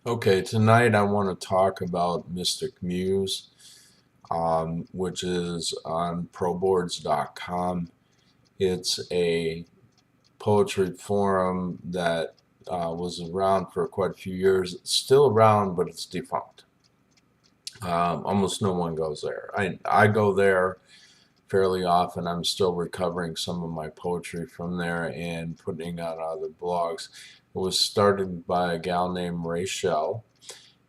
Okay, tonight I want to talk about Mystic Muse, which is on proboards.com. It's a poetry forum that was around for quite a few years. It's still around, but it's defunct. Almost no one goes there. I go there fairly often. I'm still recovering some of my poetry from there and putting out other blogs. It was started by a gal named Rachel,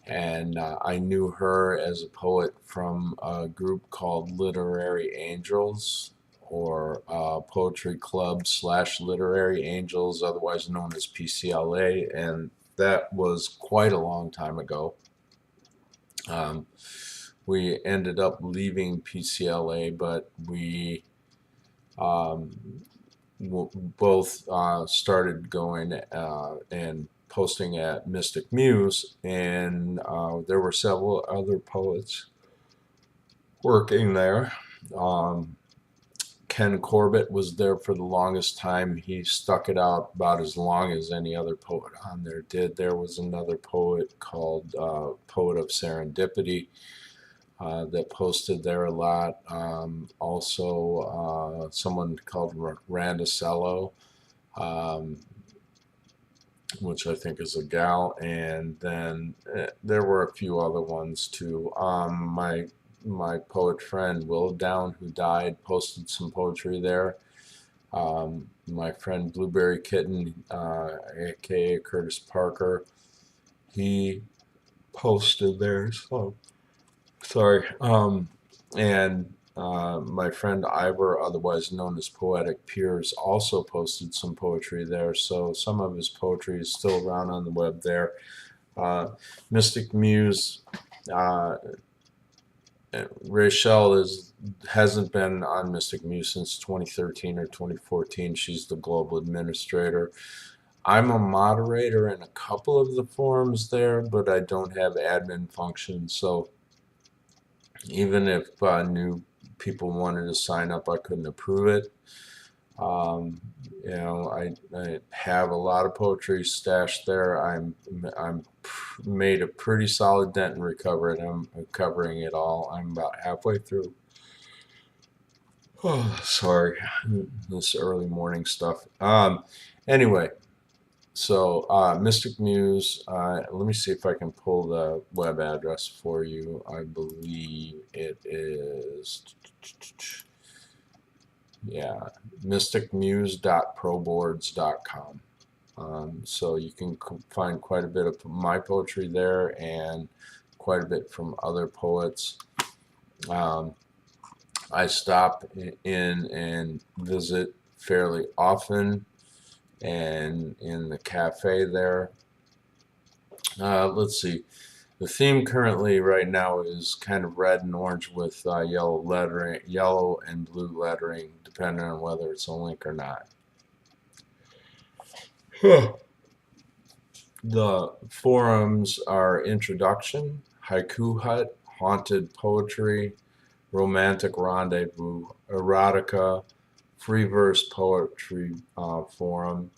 and I knew her as a poet from a group called Literary Angels, or Poetry Club / Literary Angels, otherwise known as PCLA, and that was quite a long time ago. Um, we ended up leaving PCLA, but we um, both started going and posting at Mystic Muse, and there were several other poets working there. Um, Ken Corbett was there for the longest time. He stuck it out about as long as any other poet on there did. There was another poet called Poet of Serendipity that posted there a lot. Also, someone called Randacello, um, which I think is a gal, and then there were a few other ones too. My poet friend Will Down, who died, posted some poetry there. My friend Blueberry Kitten, aka Curtis Parker, he posted there. So sorry. And my friend Ivor, otherwise known as Poetic Piers, also posted some poetry there. So some of his poetry is still around on the web there. Uh, Mystic Muse, uh, Rachel hasn't been on Mystic Muse since 2013 or 2014. She's the global administrator. I'm a moderator in a couple of the forums there, but I don't have admin functions. So even if new people wanted to sign up, I couldn't approve it. Um, I have a lot of poetry stashed there. I'm made a pretty solid dent in recovery. I'm covering it all. I'm about halfway through. Oh, sorry, this early morning stuff. Anyway, so Mystic Muse. Let me see if I can pull the web address for you. I believe it is. Yeah, mysticmuse.proboards.com. So you can find quite a bit of my poetry there and quite a bit from other poets. Um, I stop in and visit fairly often, and in the cafe there. Let's see. The theme currently right now is kind of red and orange with yellow lettering, yellow and blue lettering, depending on whether it's a link or not. The forums are Introduction, Haiku Hut, Haunted Poetry, Romantic Rendezvous, Erotica, Free Verse Poetry Forum,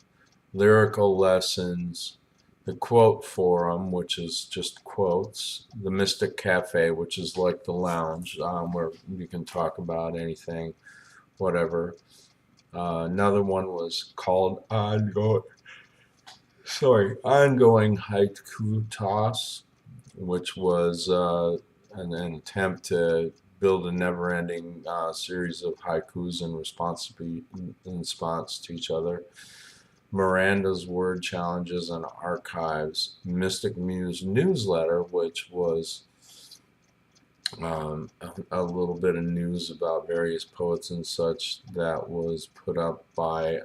Lyrical Lessons, the Quote Forum, which is just quotes, the Mystic Cafe, which is like the lounge where you can talk about anything, whatever. Another one was called Ongoing Haiku Toss, which was an attempt to build a never-ending series of haikus in response to each other. Miranda's Word Challenges and Archives, Mystic Muse newsletter, which was a little bit of news about various poets and such that was put up by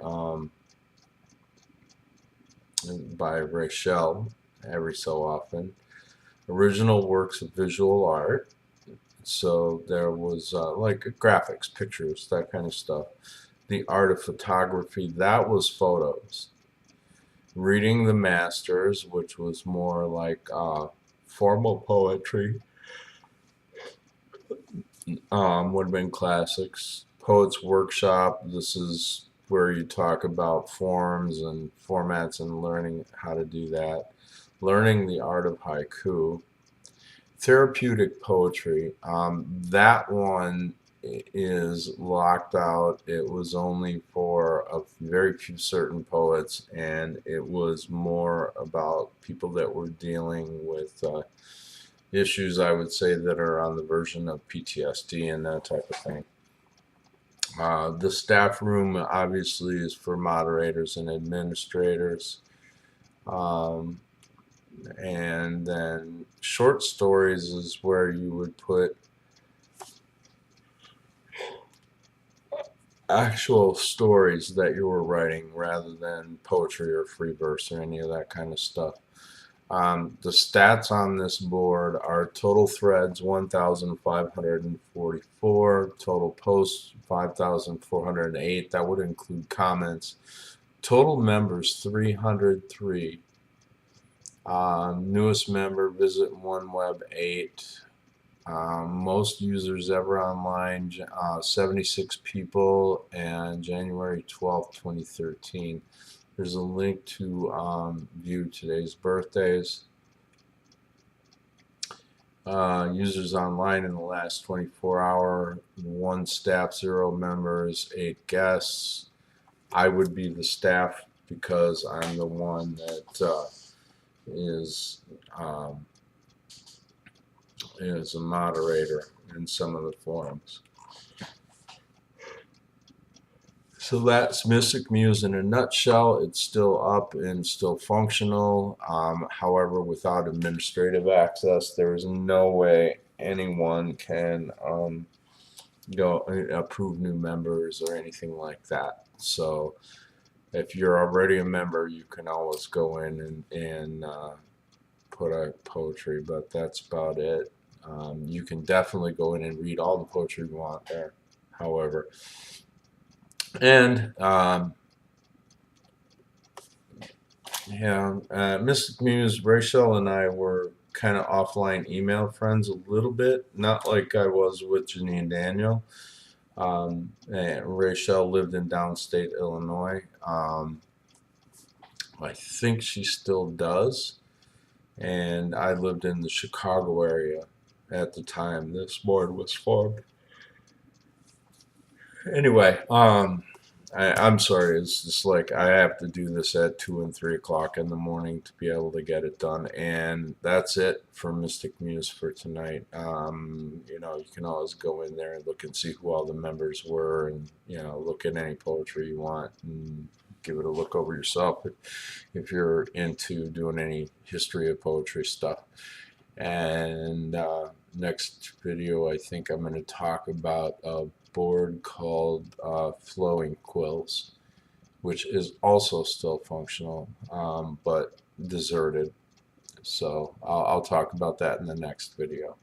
Rachel every so often. Original works of visual art. So there was like graphics, pictures, that kind of stuff. The art of photography, that was photos. Reading the Masters, which was more like formal poetry, would have been classics. Poets Workshop, this is where you talk about forms and formats and learning how to do that. Learning the Art of Haiku, Therapeutic Poetry. That one is locked out. It was only for a very few certain poets, and it was more about people that were dealing with issues, I would say, that are on the version of PTSD and that type of thing. The staff room obviously is for moderators and administrators. Um, and then short stories is where you would put actual stories that you were writing rather than poetry or free verse or any of that kind of stuff. The stats on this board are total threads 1,544, total posts 5,408. That would include comments. Total members 303. Newest member visit OneWeb 8. Most users ever online 76 people, and January 12th, 2013. There's a link to view today's birthdays. Users online in the last 24 hours, 1 staff, 0 members, 8 guests. I would be the staff because I'm the one that is a moderator in some of the forums. So that's Mystic Muse in a nutshell. It's still up and still functional. However, without administrative access, there is no way anyone can approve new members or anything like that. So if you're already a member, you can always go in and put out poetry, but that's about it. You can definitely go in and read all the poetry you want there, however. And Mystic Muse, Rachel and I were kind of offline email friends a little bit, not like I was with Janine and Daniel. And Rachel lived in downstate Illinois. I think she still does. And I lived in the Chicago area at the time this board was formed. Anyway, I'm sorry. It's just like I have to do this at 2 and 3 o'clock in the morning to be able to get it done, and that's it for Mystic Muse for tonight. You can always go in there and look and see who all the members were, and look at any poetry you want and give it a look over yourself if you're into doing any history of poetry stuff. And next video, I think I'm going to talk about a board called Flowing Quills, which is also still functional, but deserted. So I'll talk about that in the next video.